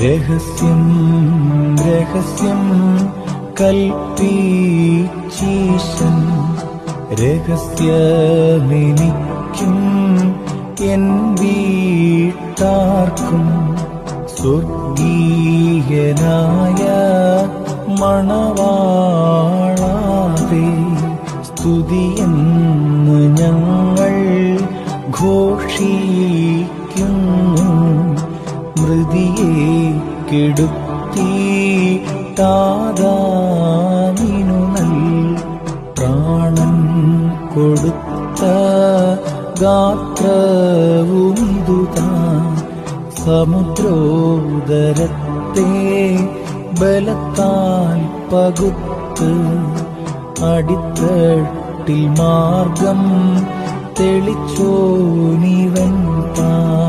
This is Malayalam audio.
രഹസ്യം രഹസ്യം കൽപ്പീച്ചീശൻ, രഹസ്യമെനിക്കും എൻ വീട്ടാർക്കും. സ്വർഗീയനായ മണവാളാതെ സ്തുതിയെന്ന് ഞങ്ങൾ ഘോഷിക്കുന്നു. മൃതിയെ കെടുത്തി താതാനിനു നൽ പ്രാണൻ കൊടുത്ത ഗാത്രവുമിതുതാ. സമുദ്രോദരത്തെ ബലത്താൽ പകുത്ത് അടിത്തട്ടിൽ മാർഗം തെളിച്ചോനിവൻ താൻ.